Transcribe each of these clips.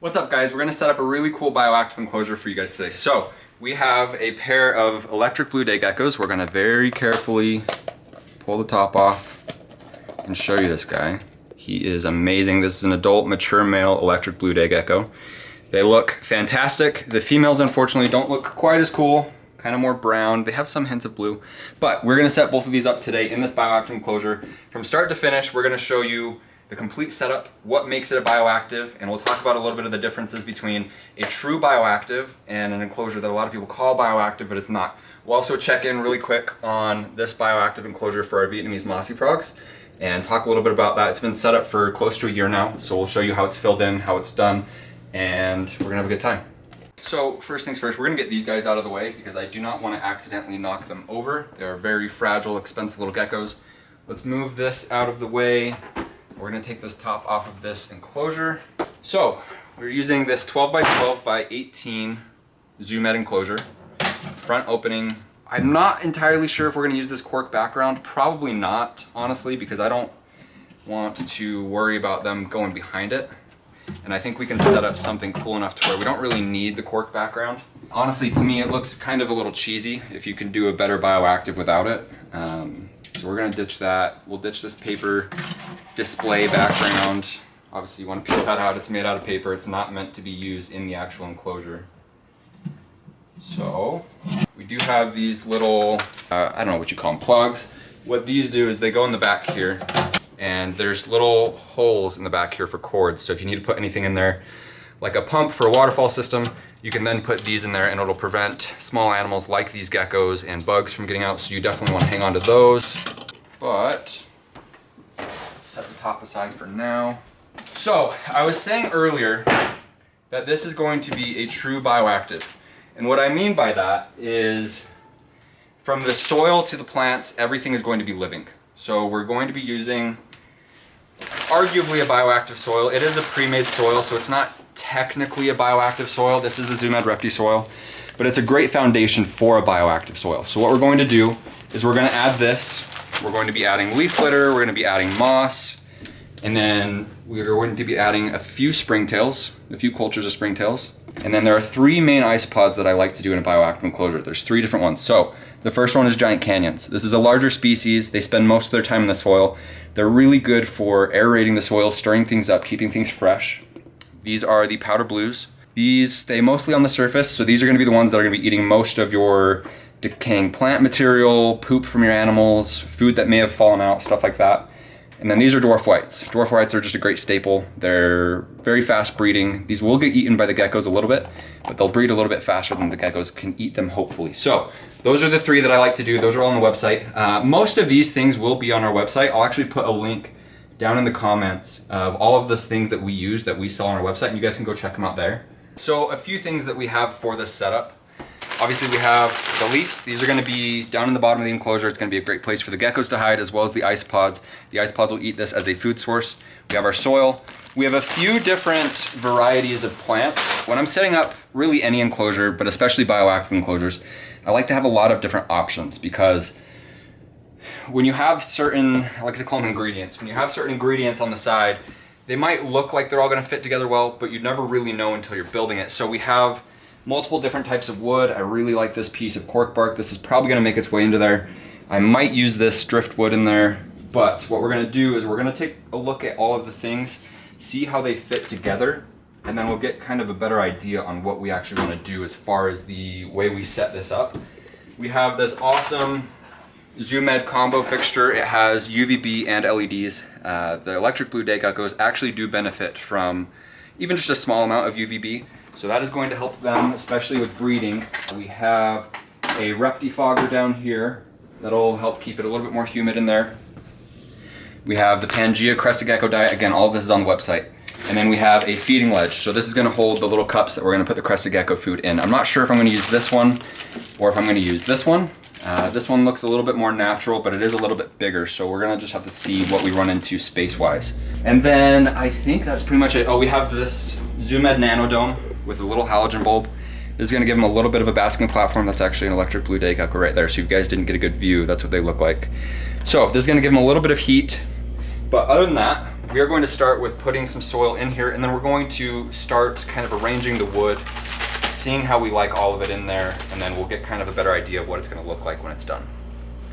What's up, guys? We're gonna set up a really cool bioactive enclosure for you guys today. So we have a pair of electric blue day geckos. We're gonna very carefully pull the top off and show you this guy. He is amazing. This is an adult mature male electric blue day gecko. They look fantastic. The females unfortunately don't look quite as cool, kind of more brown. They have some hints of blue, but we're gonna set both of these up today in this bioactive enclosure. From start to finish, we're gonna show you the complete setup, what makes it a bioactive, and we'll talk about a little bit of the differences between a true bioactive and an enclosure that a lot of people call bioactive, but it's not. We'll also check in really quick on this bioactive enclosure for our Vietnamese mossy frogs and talk a little bit about that. It's been set up for close to a year now, so we'll show you how it's filled in, how it's done, and we're gonna have a good time. So first things first, we're gonna get these guys out of the way because I do not want to accidentally knock them over. They're very fragile, expensive little geckos. Let's move this out of the way. We're gonna take this top off of this enclosure. So we're using this 12 by 12 by 18 Zoom Ed enclosure. Front opening. I'm not entirely sure if we're gonna use this cork background. Probably not, honestly, because I don't want to worry about them going behind it. And I think we can set up something cool enough to where we don't really need the cork background. Honestly, to me, it looks kind of a little cheesy if you can do a better bioactive without it. So we're gonna ditch that. We'll ditch this paper display background. Obviously you want to peel that out. It's made out of paper. It's not meant to be used in the actual enclosure. So we do have these little, I don't know what you call them, plugs. What these do is they go in the back here, and there's little holes in the back here for cords. So if you need to put anything in there, like a pump for a waterfall system, you can then put these in there and it'll prevent small animals like these geckos and bugs from getting out. So you definitely want to hang on to those. But set the top aside for now. So I was saying earlier that this is going to be a true bioactive. And what I mean by that is from the soil to the plants, everything is going to be living. So we're going to be using arguably a bioactive soil. It is a pre-made soil, so it's not technically a bioactive soil. This is the Zoom Ed Repti soil, but it's a great foundation for a bioactive soil. So what we're going to do is we're going to add this. We're going to be adding leaf litter, we're going to be adding moss, and then we're going to be adding a few springtails, a few cultures of springtails. And then there are three main isopods that I like to do in a bioactive enclosure. There's three different ones. So the first one is giant canyons. This is a larger species. They spend most of their time in the soil. They're really good for aerating the soil, stirring things up, keeping things fresh. These are the powder blues. These stay mostly on the surface, so these are going to be the ones that are going to be eating most of your decaying plant material, poop from your animals, food that may have fallen out, stuff like that. And then these are dwarf whites. Dwarf whites are just a great staple. They're very fast breeding. These will get eaten by the geckos a little bit, but they'll breed a little bit faster than the geckos can eat them, hopefully. So those are the three that I like to do. Those are all on the website. Most of these things will be on our website. I'll actually put a link down in the comments of all of those things that we use, that we sell on our website, and you guys can go check them out there. So a few things that we have for this setup. Obviously we have the leaves. These are going to be down in the bottom of the enclosure. It's going to be a great place for the geckos to hide, as well as the isopods. The isopods will eat this as a food source. We have our soil. We have a few different varieties of plants. When I'm setting up really any enclosure, but especially bioactive enclosures, I like to have a lot of different options, because when you have certain, I like to call them ingredients, when you have certain ingredients on the side, they might look like they're all going to fit together well, but you'd never really know until you're building it. So we have multiple different types of wood. I really like this piece of cork bark. This is probably going to make its way into there. I might use this driftwood in there, but what we're going to do is we're going to take a look at all of the things, see how they fit together, and then we'll get kind of a better idea on what we actually want to do as far as the way we set this up. We have this awesome Zoom Ed combo fixture. It has UVB and LEDs. The electric blue day geckos actually do benefit from even just a small amount of UVB. So that is going to help them, especially with breeding. We have a Repti fogger down here that'll help keep it a little bit more humid in there. We have the Pangea crested gecko diet. Again, all of this is on the website. And then we have a feeding ledge. So this is going to hold the little cups that we're going to put the crested gecko food in. I'm not sure if I'm going to use this one or if I'm going to use this one. This one looks a little bit more natural, but it is a little bit bigger. So we're going to just have to see what we run into space-wise. And then I think that's pretty much it. Oh, we have this Zoom Ed Nanodome with a little halogen bulb. This is going to give them a little bit of a basking platform. That's actually an electric blue day gecko right there. So if you guys didn't get a good view, that's what they look like. So this is going to give them a little bit of heat. But other than that, we are going to start with putting some soil in here, and then we're going to start kind of arranging the wood, seeing how we like all of it in there, and then we'll get kind of a better idea of what it's going to look like when it's done.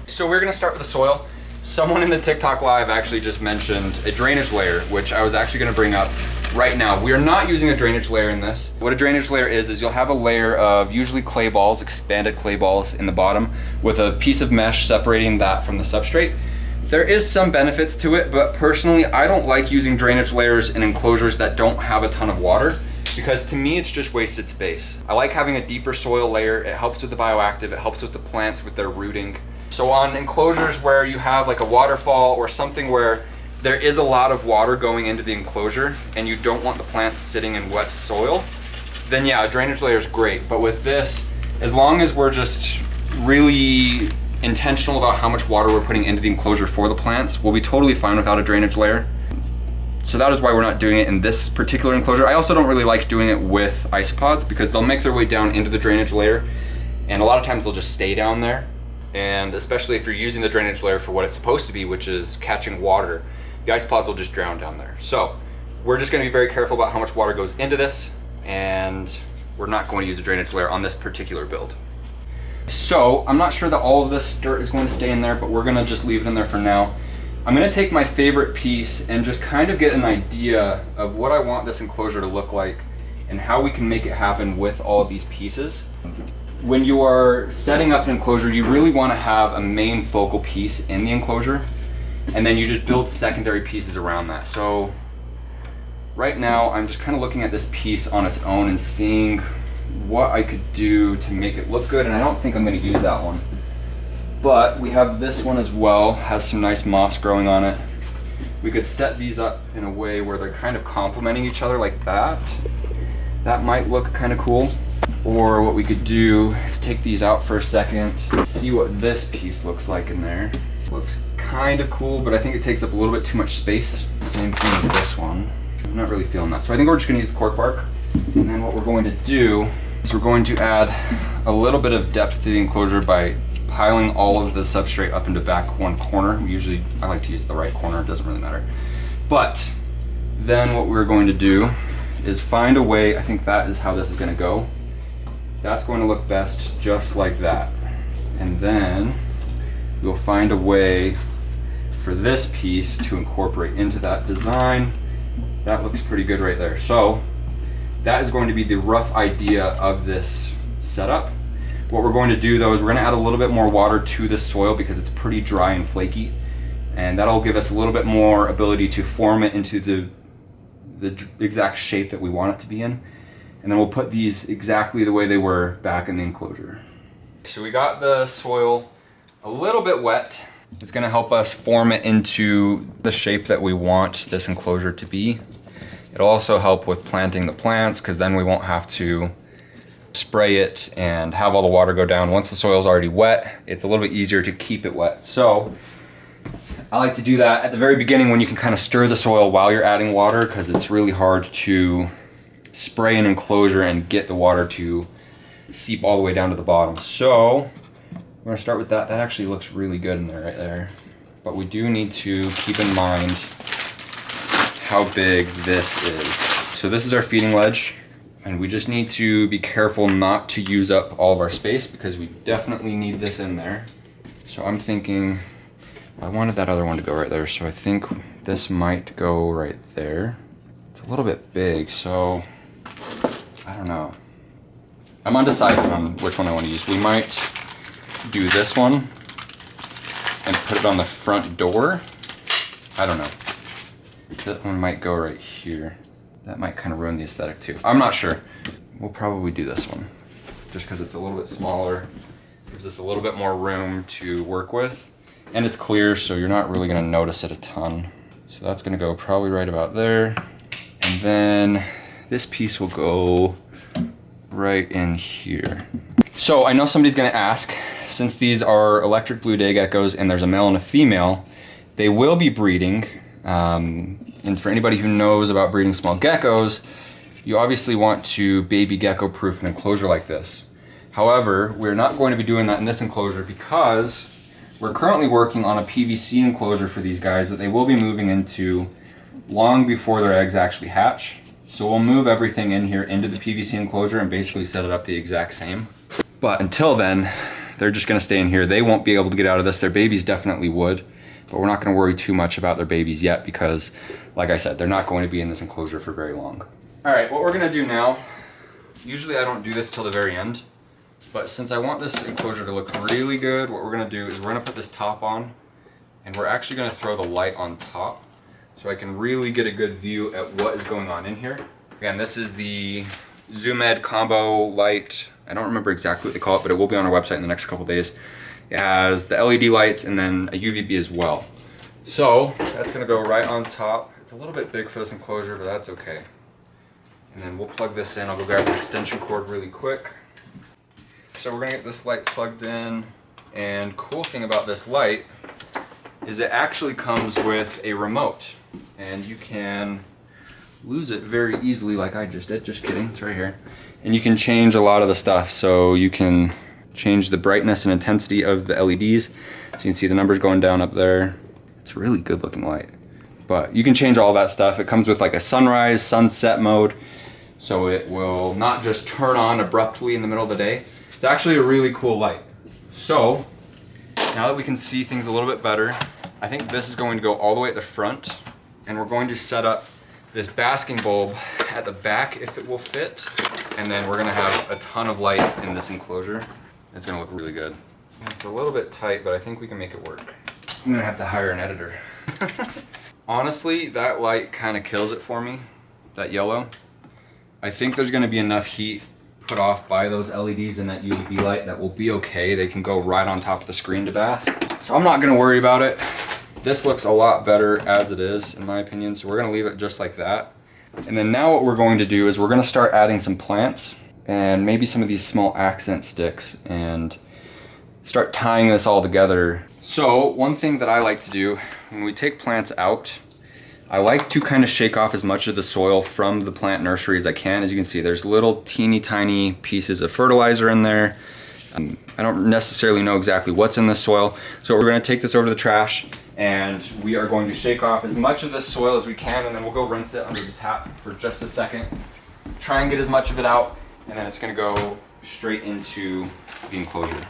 So we're going to start with the soil. Someone in the TikTok live actually just mentioned a drainage layer, which I was actually going to bring up right now. We are not using a drainage layer in this. What a drainage layer is you'll have a layer of usually clay balls, expanded clay balls in the bottom, with a piece of mesh separating that from the substrate. There is some benefits to it, but personally I don't like using drainage layers in enclosures that don't have a ton of water, because to me it's just wasted space. I like having a deeper soil layer. It helps with the bioactive, it helps with the plants with their rooting. So on enclosures where you have like a waterfall or something where there is a lot of water going into the enclosure and you don't want the plants sitting in wet soil, then yeah, a drainage layer is great. But with this, as long as we're just really intentional about how much water we're putting into the enclosure for the plants, we'll be totally fine without a drainage layer. So that is why we're not doing it in this particular enclosure. I also don't really like doing it with isopods because they'll make their way down into the drainage layer, and a lot of times they'll just stay down there. And especially if you're using the drainage layer for what it's supposed to be, which is catching water, the isopods will just drown down there. So we're just going to be very careful about how much water goes into this, and we're not going to use a drainage layer on this particular build. So I'm not sure that all of this dirt is going to stay in there, but we're going to just leave it in there for now. I'm going to take my favorite piece and just kind of get an idea of what I want this enclosure to look like and how we can make it happen with all of these pieces. When you are setting up an enclosure, you really want to have a main focal piece in the enclosure, and then you just build secondary pieces around that. So right now I'm just kind of looking at this piece on its own and seeing what I could do to make it look good, and I don't think I'm going to use that one. But we have this one as well, has some nice moss growing on it. We could set these up in a way where they're kind of complementing each other like that. That might look kind of cool. Or what we could do is take these out for a second, see what this piece looks like in there. Looks kind of cool, but I think it takes up a little bit too much space. Same thing with this one. I'm not really feeling that. So I think we're just gonna use the cork bark. And then what we're going to do is we're going to add a little bit of depth to the enclosure by piling all of the substrate up into back one corner. I like to use the right corner, it doesn't really matter. But then what we're going to do is find a way, I think that is how this is gonna go. That's going to look best just like that. And then we'll find a way for this piece to incorporate into that design. That looks pretty good right there. So that is going to be the rough idea of this setup. What we're going to do though is we're going to add a little bit more water to this soil because it's pretty dry and flaky, and that'll give us a little bit more ability to form it into the exact shape that we want it to be in. And then we'll put these exactly the way they were back in the enclosure. So we got the soil a little bit wet. It's going to help us form it into the shape that we want this enclosure to be. It'll also help with planting the plants, because then we won't have to spray it and have all the water go down. Once the soil's already wet, it's a little bit easier to keep it wet. So I like to do that at the very beginning when you can kind of stir the soil while you're adding water, because it's really hard to spray an enclosure and get the water to seep all the way down to the bottom. So we're gonna start with that. That actually looks really good in there, right there. But we do need to keep in mind how big this is. So this is our feeding ledge, and we just need to be careful not to use up all of our space, because we definitely need this in there. So I'm thinking, I wanted that other one to go right there, so I think this might go right there. It's a little bit big, so I don't know. I'm undecided on which one I want to use. We might do this one and put it on the front door. I don't know. That one might go right here. That might kind of ruin the aesthetic too. I'm not sure. We'll probably do this one just because it's a little bit smaller. Gives us a little bit more room to work with. And it's clear, so you're not really going to notice it a ton. So that's going to go probably right about there. And then this piece will go right in here. So I know somebody's going to ask, since these are electric blue day geckos and there's a male and a female, they will be breeding. And for anybody who knows about breeding small geckos, you obviously want to baby gecko proof an enclosure like this. However, we're not going to be doing that in this enclosure because we're currently working on a PVC enclosure for these guys that they will be moving into long before their eggs actually hatch. So we'll move everything in here into the PVC enclosure and basically set it up the exact same. But until then, they're just gonna stay in here. They won't be able to get out of this. Their babies definitely would, but we're not gonna worry too much about their babies yet because, like I said, they're not going to be in this enclosure for very long. All right, what we're gonna do now, usually I don't do this till the very end, but since I want this enclosure to look really good, what we're gonna do is we're gonna put this top on, and we're actually gonna throw the light on top so I can really get a good view at what is going on in here. Again, this is the ZoomEd combo light. I don't remember exactly what they call it, but it will be on our website in the next couple days. It has the LED lights and then a UVB as well. So that's gonna go right on top. It's a little bit big for this enclosure, but that's okay. And then we'll plug this in. I'll go grab an extension cord really quick. So we're gonna get this light plugged in. And cool thing about this light is it actually comes with a remote. And you can lose it very easily like I just did. Just kidding, it's right here. And you can change a lot of the stuff. So you can change the brightness and intensity of the LEDs. So you can see the numbers going down up there. It's a really good looking light. But you can change all that stuff. It comes with like a sunrise, sunset mode. So it will not just turn on abruptly in the middle of the day. It's actually a really cool light. So now that we can see things a little bit better, I think this is going to go all the way at the front. And we're going to set up this basking bulb at the back if it will fit. And then we're gonna have a ton of light in this enclosure. It's gonna look really good. It's a little bit tight, but I think we can make it work. I'm gonna have to hire an editor. Honestly, that light kind of kills it for me, that yellow. I think there's gonna be enough heat put off by those LEDs and that UVB light that will be okay. They can go right on top of the screen to bask. So I'm not gonna worry about it. This looks a lot better as it is, in my opinion, so we're gonna leave it just like that. And then now what we're going to do is we're gonna start adding some plants and maybe some of these small accent sticks and start tying this all together. So one thing that I like to do when we take plants out, I like to kind of shake off as much of the soil from the plant nursery as I can. As you can see, there's little teeny tiny pieces of fertilizer in there. I don't necessarily know exactly what's in this soil. So we're gonna take this over to the trash and we are going to shake off as much of this soil as we can, and then we'll go rinse it under the tap for just a second. Try and get as much of it out, and then it's gonna go straight into the enclosure.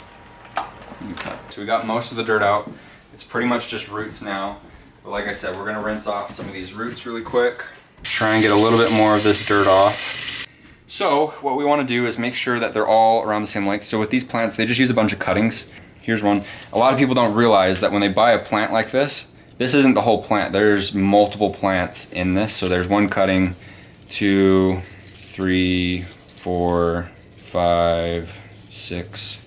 So we got most of the dirt out. It's pretty much just roots now. But like I said, we're gonna rinse off some of these roots really quick. Try and get a little bit more of this dirt off. So what we wanna do is make sure that they're all around the same length. So with these plants, they just use a bunch of cuttings. Here's one. A lot of people don't realize that when they buy a plant like this isn't the whole plant. There's multiple plants in this. So there's one cutting, 2, 3, 4, 5, 6,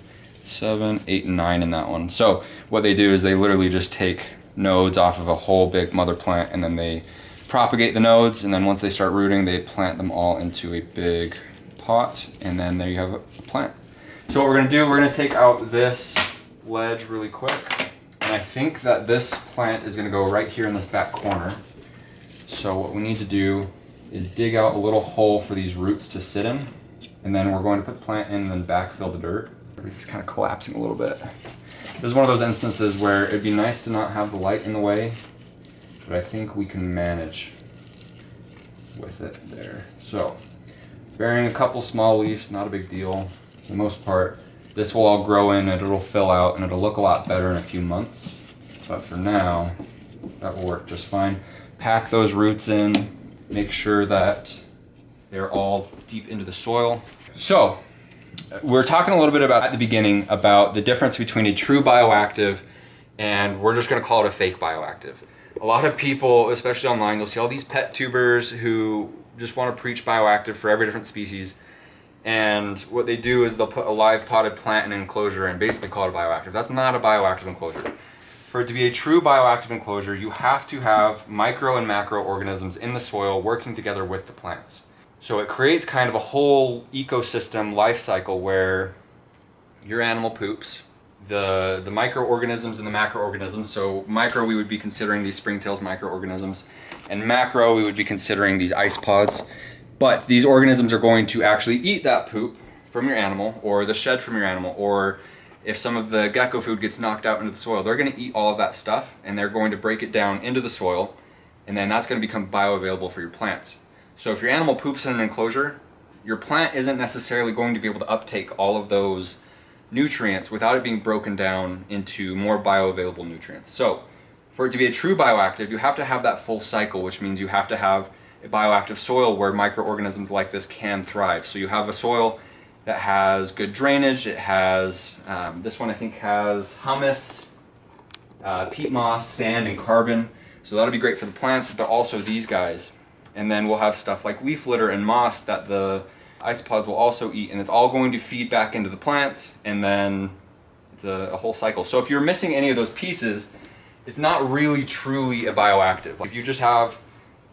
7, 8, and 9 in that one. So what they do is they literally just take nodes off of a whole big mother plant and then they propagate the nodes, and then once they start rooting, they plant them all into a big pot, and then there you have a plant. So what we're gonna do, we're gonna take out this ledge really quick, and I think that this plant is gonna go right here in this back corner. So what we need to do is dig out a little hole for these roots to sit in, and then we're going to put the plant in and then backfill the dirt. Everything's kind of collapsing a little bit. This is one of those instances where it'd be nice to not have the light in the way, but I think we can manage with it there. So, burying a couple small leaves, not a big deal. For the most part, this will all grow in and it'll fill out and it'll look a lot better in a few months. But for now, that will work just fine. Pack those roots in, make sure that they're all deep into the soil. So, we're talking a little bit about at the beginning about the difference between a true bioactive and we're just gonna call it a fake bioactive. A lot of people, especially online, you'll see all these pet tubers who just want to preach bioactive for every different species. And what they do is they'll put a live potted plant in an enclosure and basically call it a bioactive. That's not a bioactive enclosure. For it to be a true bioactive enclosure, you have to have micro and macro organisms in the soil working together with the plants. So it creates kind of a whole ecosystem life cycle where your animal poops, the microorganisms and the macroorganisms. So micro, we would be considering these springtails microorganisms, and macro, we would be considering these ice pods. But these organisms are going to actually eat that poop from your animal, or the shed from your animal, or if some of the gecko food gets knocked out into the soil, they're going to eat all of that stuff, and they're going to break it down into the soil, and then that's going to become bioavailable for your plants. So if your animal poops in an enclosure, your plant isn't necessarily going to be able to uptake all of those nutrients without it being broken down into more bioavailable nutrients. So for it to be a true bioactive, you have to have that full cycle, which means you have to have a bioactive soil where microorganisms like this can thrive. So you have a soil that has good drainage. It has, this one I think has humus, peat moss, sand, and carbon. So that'll be great for the plants, but also these guys. And then we'll have stuff like leaf litter and moss that the isopods will also eat, and it's all going to feed back into the plants, and then it's a whole cycle. So if you're missing any of those pieces, it's not really truly a bioactive. If you just have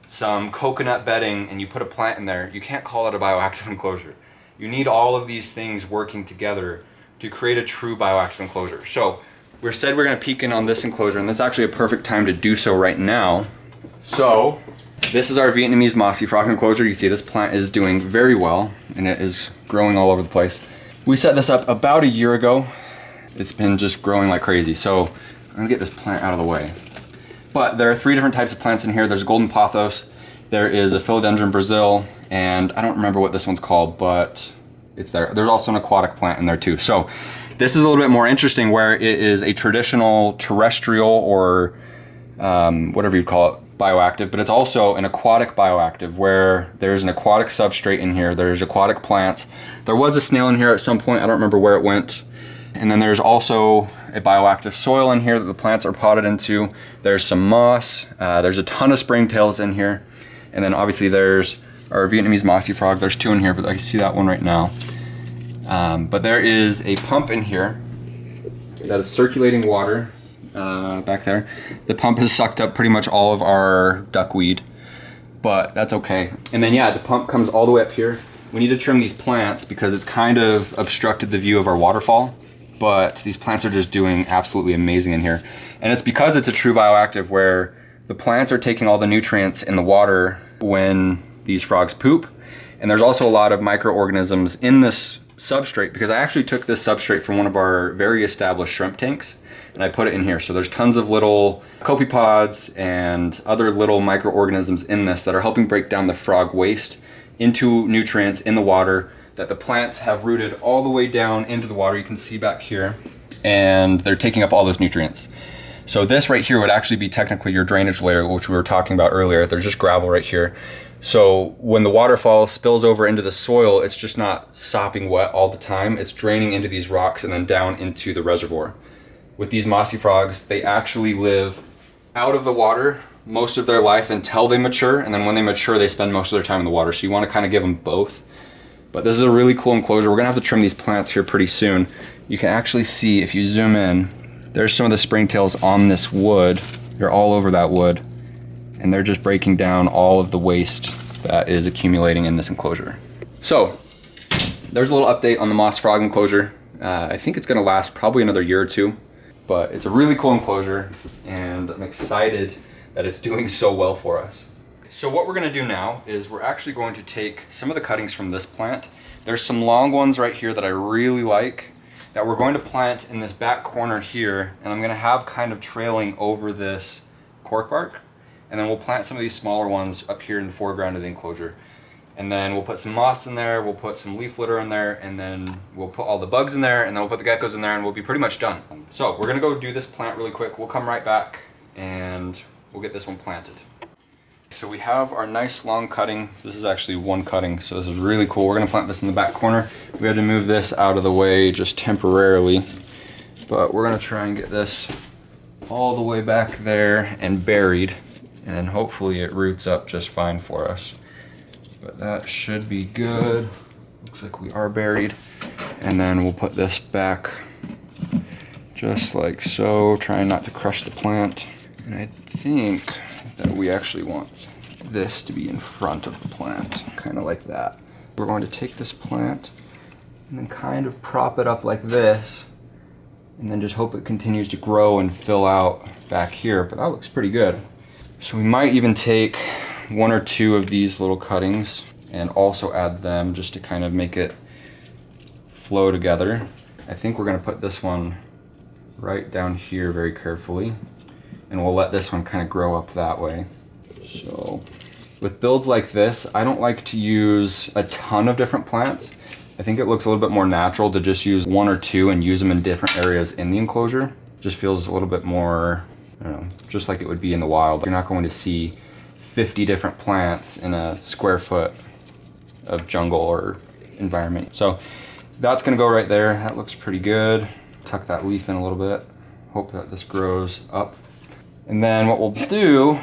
some coconut bedding and you put a plant in there, you can't call it a bioactive enclosure. You need all of these things working together to create a true bioactive enclosure. So we said we're gonna peek in on this enclosure, and that's actually a perfect time to do so right now. So this is our Vietnamese mossy frog enclosure. You see this plant is doing very well, and it is growing all over the place. We set this up about a year ago. It's been just growing like crazy. So I'm gonna get this plant out of the way. But there are 3 different types of plants in here. There's a golden pothos, there is a philodendron Brazil, and I don't remember what this one's called, but it's there. There's also an aquatic plant in there too. So this is a little bit more interesting, where it is a traditional terrestrial or whatever you call it, bioactive, but it's also an aquatic bioactive where there's an aquatic substrate in here. There's aquatic plants. There was a snail in here at some point. I don't remember where it went. And then there's also a bioactive soil in here that the plants are potted into. There's some moss. There's a ton of springtails in here. And then obviously there's our Vietnamese mossy frog. There's 2 in here, but I can see that one right now. But there is a pump in here that is circulating water back there. The pump has sucked up pretty much all of our duckweed, but that's okay. And then yeah, the pump comes all the way up here. We need to trim these plants because it's kind of obstructed the view of our waterfall, but these plants are just doing absolutely amazing in here. And it's because it's a true bioactive where the plants are taking all the nutrients in the water when these frogs poop. And there's also a lot of microorganisms in this substrate, because I actually took this substrate from one of our very established shrimp tanks and I put it in here. So there's tons of little copepods and other little microorganisms in this that are helping break down the frog waste into nutrients in the water that the plants have rooted all the way down into the water. You can see back here, and they're taking up all those nutrients. So this right here would actually be technically your drainage layer, which we were talking about earlier. There's just gravel right here. So when the waterfall spills over into the soil, it's just not sopping wet all the time. It's draining into these rocks and then down into the reservoir. With these mossy frogs, they actually live out of the water most of their life until they mature, and then when they mature, they spend most of their time in the water. So you want to kind of give them both. But this is a really cool enclosure. We're gonna have to trim these plants here pretty soon. You can actually see, if you zoom in, there's some of the springtails on this wood. They're all over that wood, and they're just breaking down all of the waste that is accumulating in this enclosure. So there's a little update on the moss frog enclosure. I think it's gonna last probably another year or 2, but it's a really cool enclosure, and I'm excited that it's doing so well for us. So what we're gonna do now is we're actually going to take some of the cuttings from this plant. There's some long ones right here that I really like that we're going to plant in this back corner here, and I'm gonna have kind of trailing over this cork bark. And then we'll plant some of these smaller ones up here in the foreground of the enclosure. And then we'll put some moss in there, we'll put some leaf litter in there, and then we'll put all the bugs in there, and then we'll put the geckos in there, and we'll be pretty much done. So we're gonna go do this plant really quick. We'll come right back and we'll get this one planted. So we have our nice long cutting. This is actually one cutting, so this is really cool. We're gonna plant this in the back corner. We had to move this out of the way just temporarily, but we're gonna try and get this all the way back there and buried, and then hopefully it roots up just fine for us. But that should be good. Looks like we are buried. And then we'll put this back just like so, trying not to crush the plant. And I think that we actually want this to be in front of the plant, kind of like that. We're going to take this plant and then kind of prop it up like this, and then just hope it continues to grow and fill out back here, but that looks pretty good. So we might even take 1 or 2 of these little cuttings and also add them just to kind of make it flow together. I think we're gonna put this one right down here very carefully, and we'll let this one kind of grow up that way. So with builds like this, I don't like to use a ton of different plants. I think it looks a little bit more natural to just use one or two and use them in different areas in the enclosure. Just feels a little bit more, I don't know, just like it would be in the wild. You're not going to see 50 different plants in a square foot of jungle or environment. So that's gonna go right there. That looks pretty good. Tuck that leaf in a little bit. Hope that this grows up. And then what we'll do,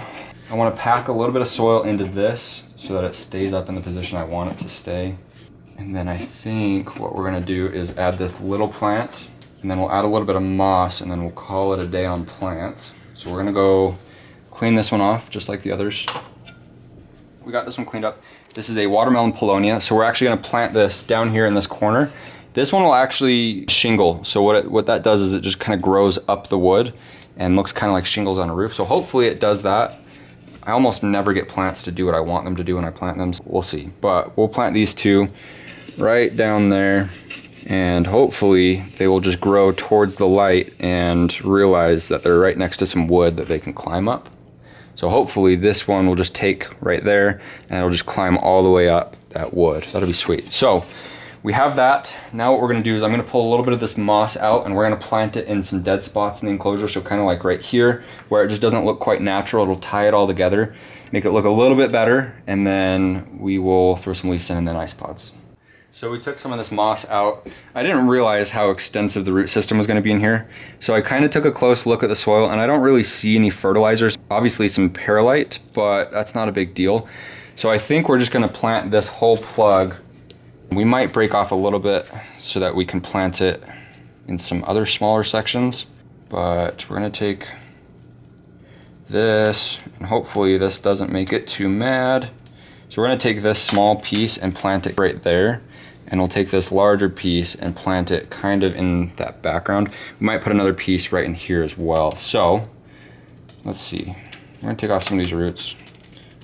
I want to pack a little bit of soil into this so that it stays up in the position I want it to stay. And then I think what we're gonna do is add this little plant, and then we'll add a little bit of moss, and then we'll call it a day on plants. So we're gonna go clean this one off just like the others. We got this one cleaned up. This is a watermelon paulownia. So we're actually gonna plant this down here in this corner. This one will actually shingle. So what that does is it just kind of grows up the wood and looks kind of like shingles on a roof. So hopefully it does that. I almost never get plants to do what I want them to do when I plant them. So we'll see. But we'll plant these two right down there, and hopefully they will just grow towards the light and realize that they're right next to some wood that they can climb up. So hopefully this one will just take right there and it'll just climb all the way up that wood. That'll be sweet. So we have that. Now what we're gonna do is I'm gonna pull a little bit of this moss out and we're gonna plant it in some dead spots in the enclosure. So kind of like right here where it just doesn't look quite natural. It'll tie it all together, make it look a little bit better, and then we will throw some leaves in and then ice pods. So we took some of this moss out. I didn't realize how extensive the root system was going to be in here. So I kind of took a close look at the soil, and I don't really see any fertilizers. Obviously some perlite, but that's not a big deal. So I think we're just going to plant this whole plug. We might break off a little bit so that we can plant it in some other smaller sections. But we're going to take this, and hopefully this doesn't make it too mad. So we're going to take this small piece and plant it right there. And we'll take this larger piece and plant it kind of in that background. We might put another piece right in here as well. So let's see. We're gonna take off some of these roots.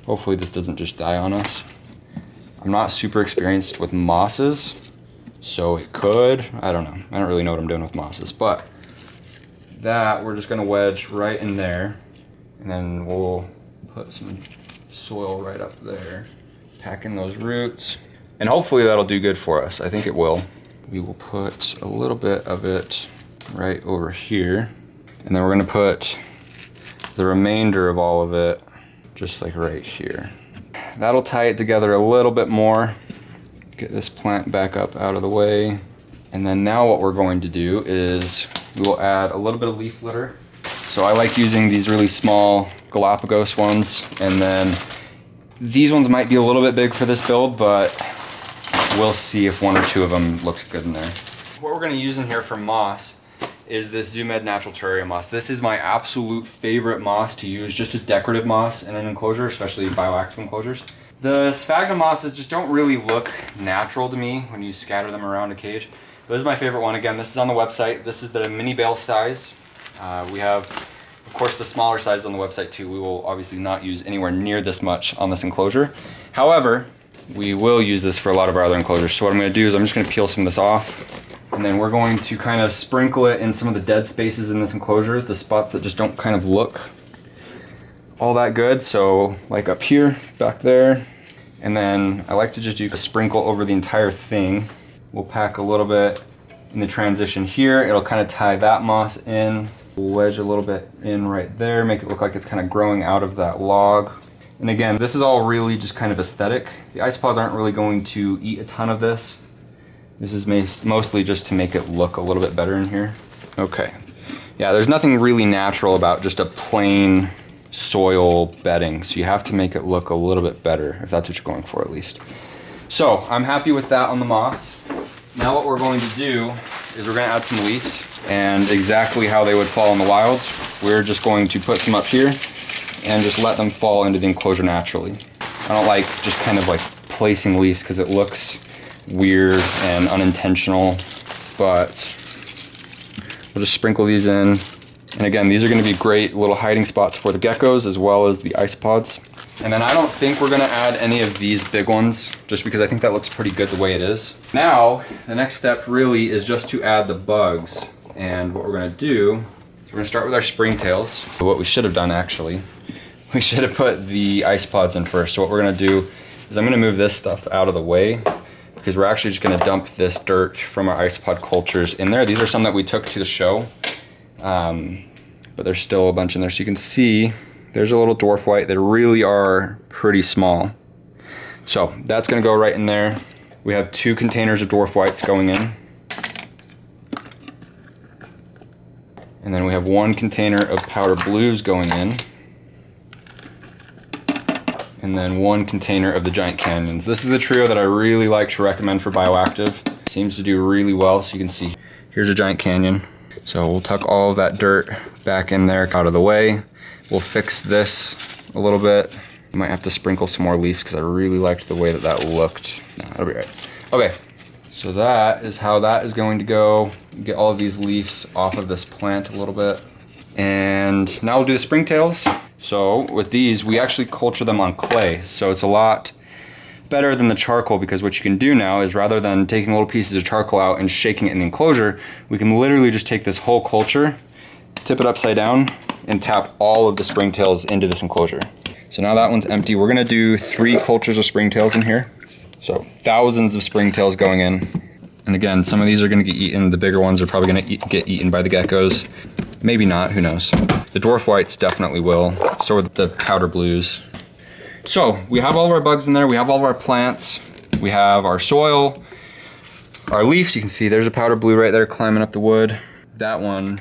Hopefully this doesn't just die on us. I'm not super experienced with mosses, so it could. I don't know. I don't really know what I'm doing with mosses, but that we're just gonna wedge right in there, and then we'll put some soil right up there. Pack in those roots. And hopefully that'll do good for us. I think it will. We will put a little bit of it right over here. And then we're gonna put the remainder of all of it just like right here. That'll tie it together a little bit more. Get this plant back up out of the way. And then now what we're going to do is we will add a little bit of leaf litter. So I like using these really small Galapagos ones. And then these ones might be a little bit big for this build, but we'll see if one or two of them looks good in there. What we're gonna use in here for moss is this Zoo Med Natural Terrarium moss. This is my absolute favorite moss to use just as decorative moss in an enclosure, especially bioactive enclosures. The sphagnum mosses just don't really look natural to me when you scatter them around a cage. But this is my favorite one. Again, this is on the website. This is the mini bale size. We have, of course, the smaller size on the website too. We will obviously not use anywhere near this much on this enclosure. However, we will use this for a lot of our other enclosures. So what I'm gonna do is I'm just gonna peel some of this off, and then we're going to kind of sprinkle it in some of the dead spaces in this enclosure, the spots that just don't kind of look all that good. So like up here, back there. And then I like to just do a sprinkle over the entire thing. We'll pack a little bit in the transition here. It'll kind of tie that moss in. We'll wedge a little bit in right there, make it look like it's kind of growing out of that log. And again, this is all really just kind of aesthetic. The ice pods aren't really going to eat a ton of this. This is mostly just to make it look a little bit better in here. Okay. Yeah, there's nothing really natural about just a plain soil bedding. So you have to make it look a little bit better, if that's what you're going for at least. So I'm happy with that on the moss. Now what we're going to do is we're going to add some leaves, and exactly how they would fall in the wild, we're just going to put some up here and just let them fall into the enclosure naturally. I don't like just kind of like placing leaves because it looks weird and unintentional, but we'll just sprinkle these in. And again, these are going to be great little hiding spots for the geckos as well as the ice pods. And then I don't think we're going to add any of these big ones just because I think that looks pretty good the way it is. Now, the next step really is just to add the bugs. And what we're going to do is we're going to start with our springtails. What we should have done actually we should have put the ice pods in first. So what we're gonna do is I'm gonna move this stuff out of the way because we're actually just gonna dump this dirt from our ice pod cultures in there. These are some that we took to the show, but there's still a bunch in there. So you can see there's a little dwarf white. They really are pretty small. So that's gonna go right in there. We have 2 containers of dwarf whites going in. And then we have 1 container of powder blues going in. And then 1 container of the giant canyons. This is the trio that I really like to recommend for Bioactive. It seems to do really well. So you can see, here's a giant canyon. So we'll tuck all of that dirt back in there, out of the way. We'll fix this a little bit. Might have to sprinkle some more leaves because I really liked the way that that looked. No, that'll be right. Okay, so that is how that is going to go. Get all of these leaves off of this plant a little bit. And now we'll do the springtails. So with these, we actually culture them on clay. So it's a lot better than the charcoal because what you can do now is rather than taking little pieces of charcoal out and shaking it in the enclosure, we can literally just take this whole culture, tip it upside down, and tap all of the springtails into this enclosure. So now that one's empty. We're gonna do 3 cultures of springtails in here. So thousands of springtails going in. And again, some of these are gonna get eaten. The bigger ones are probably gonna get eaten by the geckos. Maybe not, who knows. The dwarf whites definitely will. So are the powder blues. So we have all of our bugs in there. We have all of our plants. We have our soil, our leaves. You can see there's a powder blue right there climbing up the wood. That one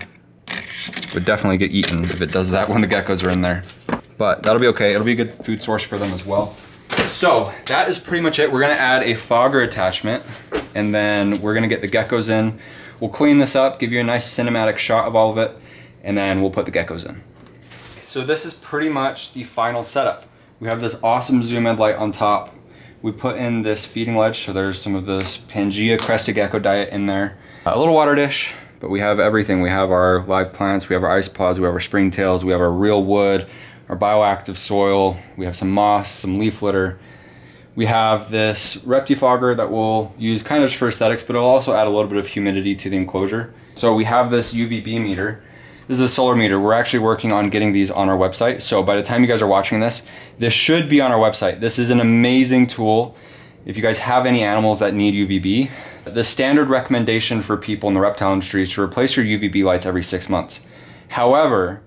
would definitely get eaten if it does that when the geckos are in there. But that'll be okay. It'll be a good food source for them as well. So that is pretty much it. We're gonna add a fogger attachment and then we're gonna get the geckos in. We'll clean this up, give you a nice cinematic shot of all of it, and then we'll put the geckos in. So this is pretty much the final setup. We have this awesome zoom in light on top. We put in this feeding ledge, so there's some of this Pangea crested gecko diet in there. A little water dish, but we have everything. We have our live plants, we have our ice pods, we have our springtails, we have our real wood, our bioactive soil, we have some moss, some leaf litter. We have this Reptifogger that we'll use kind of just for aesthetics, but it'll also add a little bit of humidity to the enclosure. So we have this UVB meter. This is a solar meter. We're actually working on getting these on our website. So by the time you guys are watching this, this should be on our website. This is an amazing tool. If you guys have any animals that need UVB, the standard recommendation for people in the reptile industry is to replace your UVB lights every 6 months. However,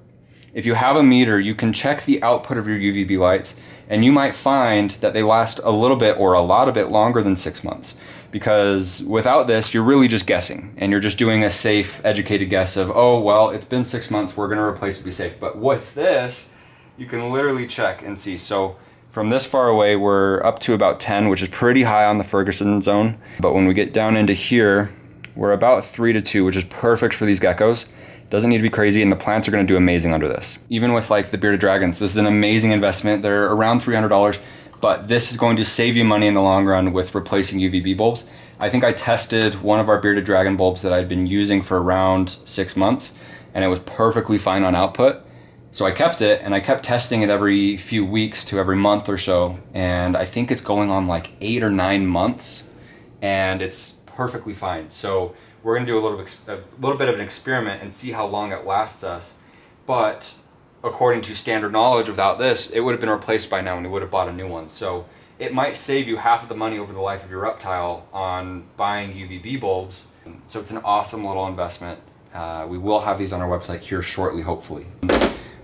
if you have a meter, you can check the output of your UVB lights and you might find that they last a little bit or a lot of bit longer than 6 months. Because without this, you're really just guessing and you're just doing a safe, educated guess of, oh, well, it's been 6 months, we're gonna replace it to be safe. But with this, you can literally check and see. So from this far away, we're up to about 10, which is pretty high on the Ferguson zone. But when we get down into here, we're about 3 to 2, which is perfect for these geckos. Doesn't need to be crazy, and the plants are gonna do amazing under this. Even with like the bearded dragons, this is an amazing investment. They're around $300. But this is going to save you money in the long run with replacing UVB bulbs. I think I tested one of our bearded dragon bulbs that I'd been using for around 6 months, and it was perfectly fine on output. So I kept it, and I kept testing it every few weeks to every month or so, and I think it's going on like 8 or 9 months, and it's perfectly fine. So we're gonna do a little bit of an experiment and see how long it lasts us. But according to standard knowledge, without this, it would have been replaced by now and we would have bought a new one. So it might save you half of the money over the life of your reptile on buying UVB bulbs. So it's an awesome little investment. We will have these on our website here shortly, hopefully.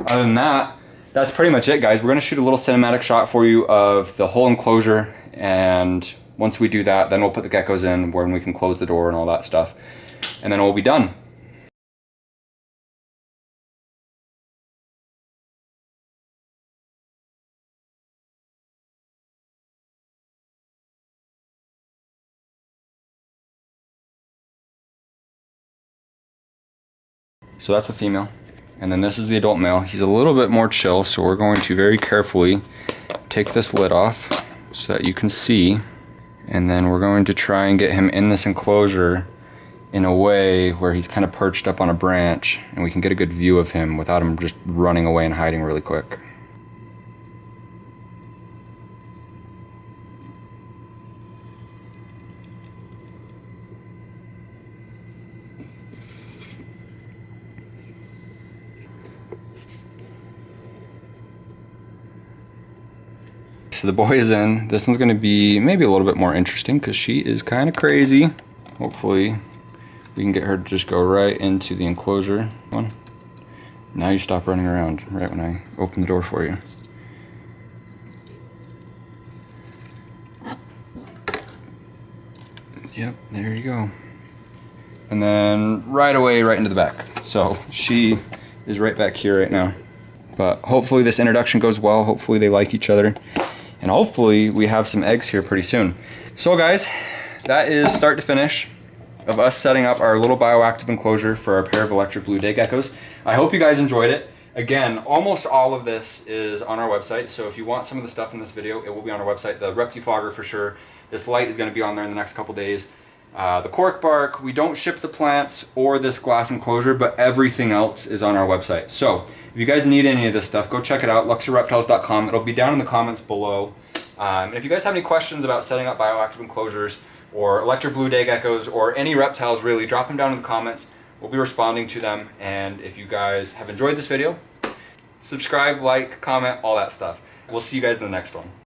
Other than that, that's pretty much it, guys. We're gonna shoot a little cinematic shot for you of the whole enclosure, and once we do that, then we'll put the geckos in when we can close the door and all that stuff. And then we'll be done. So that's the female. And then this is the adult male. He's a little bit more chill, so we're going to very carefully take this lid off so that you can see. And then we're going to try and get him in this enclosure in a way where he's kind of perched up on a branch and we can get a good view of him without him just running away and hiding really quick. so the boy is in. This one's gonna be maybe a little bit more interesting because she is kind of crazy. Hopefully we can get her to just go right into the enclosure. One. Now you stop running around right when I open the door for you. Yep, there you go. And then right away, right into the back. So she is right back here right now. But hopefully this introduction goes well. Hopefully they like each other. And hopefully we have some eggs here pretty soon. So guys, that is start to finish of us setting up our little bioactive enclosure for our pair of electric blue day geckos. I hope you guys enjoyed it. Again, almost all of this is on our website. So if you want some of the stuff in this video, it will be on our website. The Reptifogger for sure. This light is going to be on there in the next couple days. The cork bark, we don't ship the plants or this glass enclosure, but everything else is on our website. So if you guys need any of this stuff, go check it out, luxurreptiles.com. It'll be down in the comments below. And if you guys have any questions about setting up bioactive enclosures or electric blue day geckos or any reptiles really, drop them down in the comments. We'll be responding to them. And if you guys have enjoyed this video, subscribe, like, comment, all that stuff. We'll see you guys in the next one.